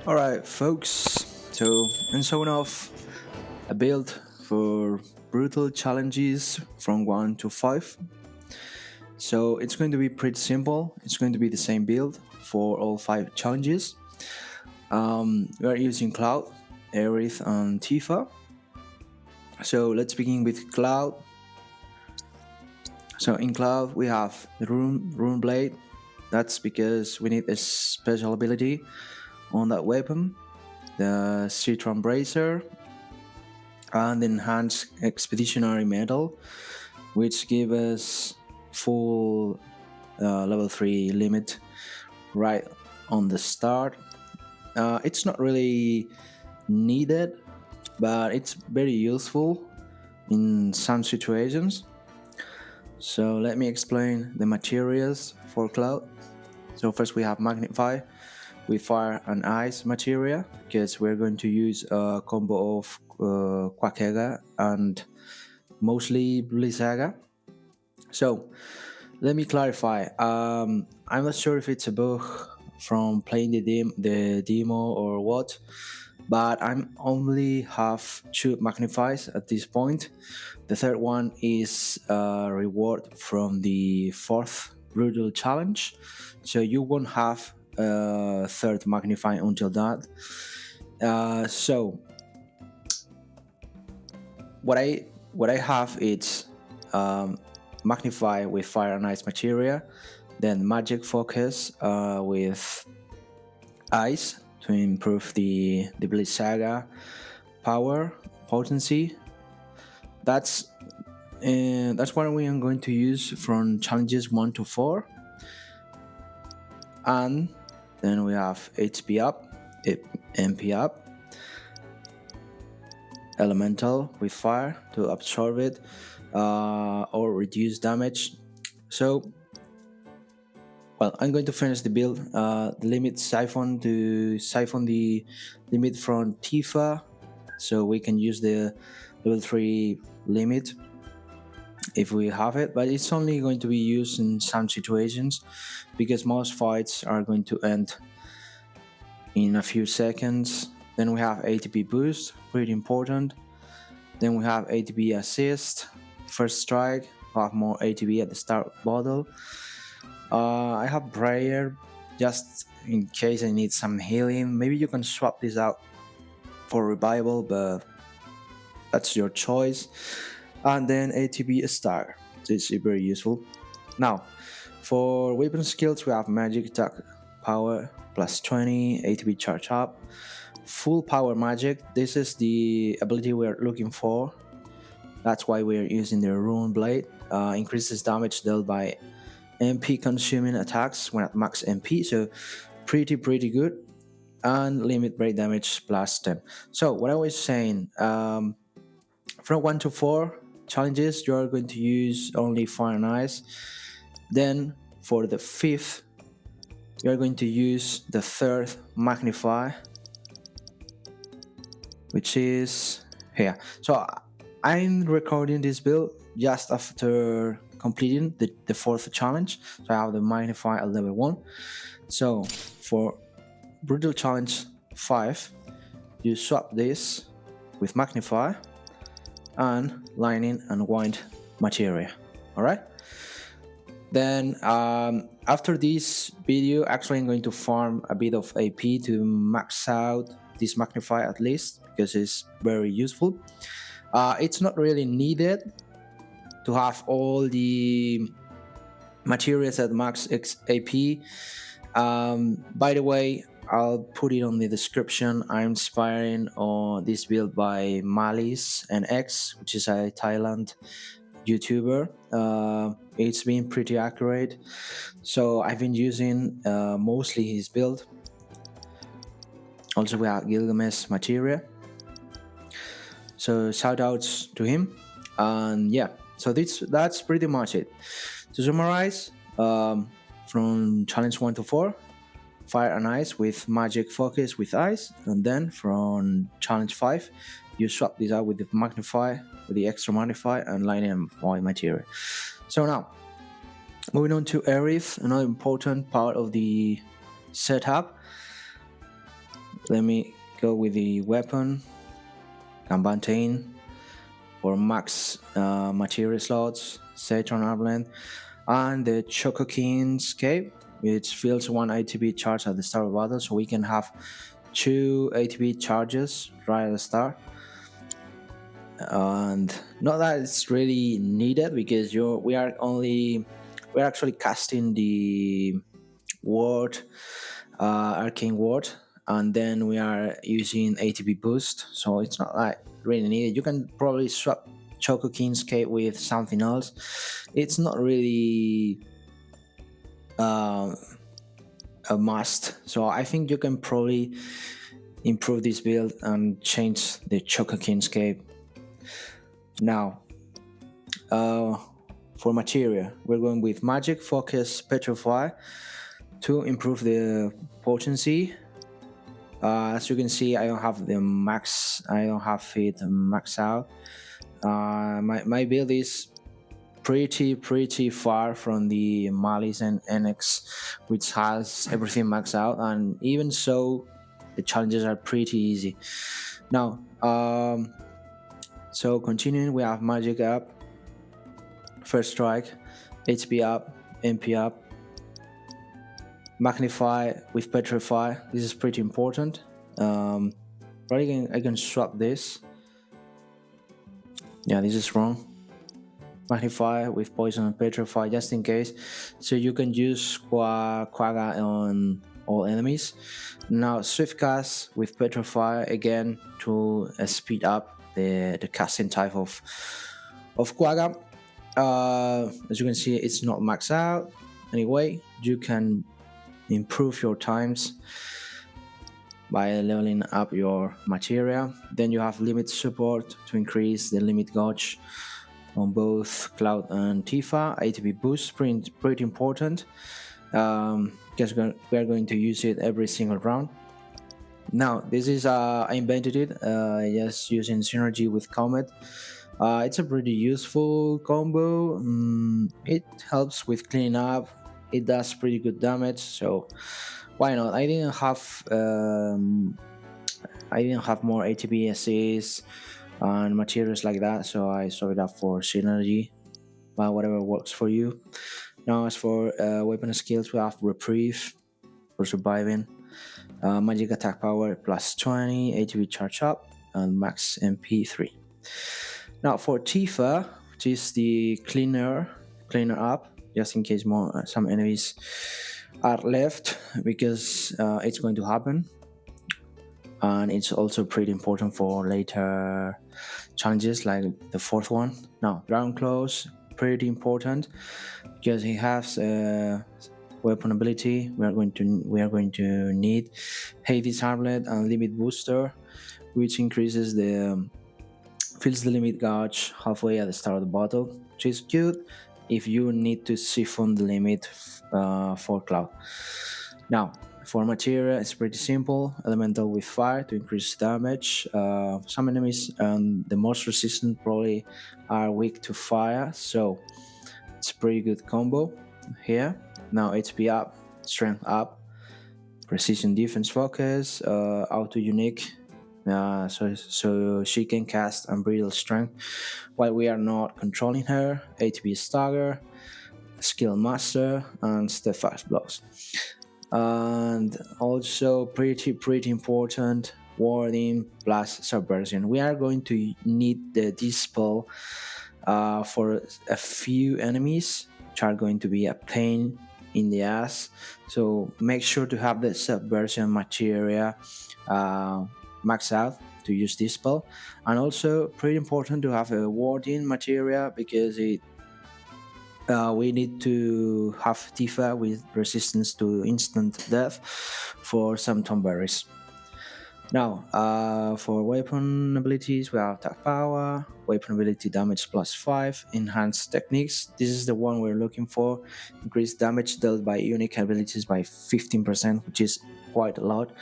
Alright, folks. So, and showing off a build for brutal challenges from 1 to 5. So, it's going to be pretty simple. It's going to be the same build for all 5 challenges. We are using Cloud, Aerith, and Tifa. So, let's begin with Cloud. So, in Cloud, we have the Rune Blade. That's because we need a special ability on that weapon. The Citron Bracer, and enhanced expeditionary medal, which give us full level 3 limit right on the start. It's not really needed, but it's very useful in some situations. So let me explain the materials for Cloud. So first we have Magnify with fire and ice materia, because we're going to use a combo of Quackega and mostly Blizzaga. So let me clarify. I'm not sure if it's a bug from playing the demo or what, but I'm only have 2 magnifies at this point. The third one is a reward from the 4th brutal challenge, so you won't have a third magnify until that. So what I have is Magnify with fire and ice materia, then magic focus with ice to improve the Blitz Saga power potency. That's what we are going to use from challenges 1 to 4. And then we have HP up, MP up, elemental with fire to absorb it or reduce damage. So, well, I'm going to finish the build. The limit siphon to siphon the limit from Tifa, so we can use the level 3 limit if we have it, but it's only going to be used in some situations because most fights are going to end in a few seconds. Then we have ATP boost, pretty important. Then we have ATP assist, first strike, have more ATP at the start bottle. I have prayer just in case I need some healing. Maybe you can swap this out for revival, but that's your choice. And then ATP star, it's very useful. Now, for weapon skills, we have magic attack power plus 20, ATP charge up, full power magic. This is the ability we're looking for. That's why we're using the Rune Blade. Increases damage dealt by MP consuming attacks when at max MP, so pretty good. And limit break damage plus 10. So what I was saying, from 1 to 4 challenges, you are going to use only fire and ice. Then for the 5th, you are going to use the 3rd magnify, which is here. So I'm recording this build just after completing the 4th challenge. So I have the magnify at level 1. So for brutal challenge 5, you swap this with magnify and lining and wind materia. All right. Then after this video, actually I'm going to farm a bit of AP to max out this magnify at least, because it's very useful. It's not really needed to have all the materials at max AP. By the way, I'll put it on the description. I'm inspiring on this build by Malice and X, which is a Thailand YouTuber. It's been pretty accurate, so I've been using mostly his build. Also, we have Gilgamesh materia. So shout outs to him, and yeah. So that's pretty much it. To summarize, from challenge 1 to 4, fire and ice with magic focus with ice, and then from challenge 5, you swap this out with the magnify, with the extra magnify, and lining and void material. So now, moving on to Aerith, another important part of the setup. Let me go with the weapon, Gambantain, for max material slots, Saturn Armland, and the Chocokin Scape, which fills one ATB charge at the start of battle, so we can have two ATB charges right at the start. And not that it's really needed because we're actually casting the ward, arcane ward, and then we are using ATB boost, so it's not like really needed. You can probably swap Choco King's Cape with something else. It's not really uh, a must, so I think you can probably improve this build and change the Choco King's Cape. Now, for materia, we're going with Magic, Focus, Petrify to improve the potency. As you can see, I don't have the max. I don't have it max out. My build is pretty far from the Malice and NX, which has everything maxed out, and even so, the challenges are pretty easy. Now, so continuing, we have Magic up, First Strike, HP up, MP up, Magnify with Petrify. This is pretty important. But I can swap this. Yeah, this is wrong. Magnify with Poison and Petrify just in case. So you can use Quagga on all enemies. Now Swift Cast with Petrify again to speed up the casting type of Quagga. As you can see, it's not maxed out. Anyway, you can improve your times by leveling up your materia. Then you have limit support to increase the limit gauge on both Cloud and Tifa. ATB boost, pretty important, because we are going to use it every single round. Now this is I invented it just using synergy with Comet. It's a pretty useful combo. It helps with cleaning up. It does pretty good damage, so why not? I didn't have more ATB assists and materials like that, so I swapped it up for synergy. But whatever works for you. Now, as for weapon skills, we have Reprieve for surviving, magic attack power plus 20, ATB charge up, and max MP 3. Now for Tifa, which is the cleaner up, just in case some enemies are left, because it's going to happen, and it's also pretty important for later challenges like the fourth one. Now Dragon Claws, pretty important because he has weapon ability. We are going to need Hades Armlet and Limit Booster, which increases fills the limit gauge halfway at the start of the battle, which is good if you need to siphon the limit for Cloud. Now, for materia, it's pretty simple. Elemental with fire to increase damage. Some enemies the most resistant probably are weak to fire, so it's a pretty good combo here. Now HP up, strength up, precision defense focus, auto unique. So she can cast Unbridled Strength while we are not controlling her. ATB Stagger, Skill Master, and Steadfast Blows. And also pretty important, Warding plus Subversion. We are going to need the Dispel for a few enemies, which are going to be a pain in the ass. So make sure to have the Subversion materia max out to use this spell, and also pretty important to have a warding materia because we need to have Tifa with resistance to instant death for some Tomberries. Now, for weapon abilities, we have attack power, weapon ability damage plus 5, enhanced techniques. This is the one we're looking for. Increased damage dealt by unique abilities by 15%, which is quite a lot.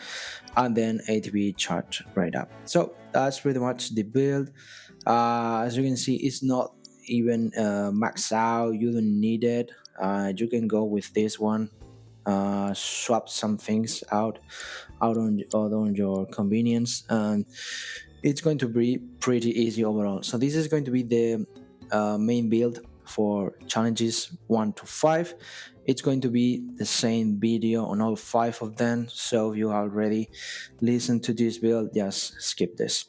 And then ATB charge right up. So that's pretty much the build. As you can see, it's not even maxed out. You don't need it. You can go with this one. swap some things out on your convenience, and it's going to be pretty easy overall. So this is going to be the main build for challenges 1 to 5. It's going to be the same video on all 5 of them, so if you already listened to this build, just skip this.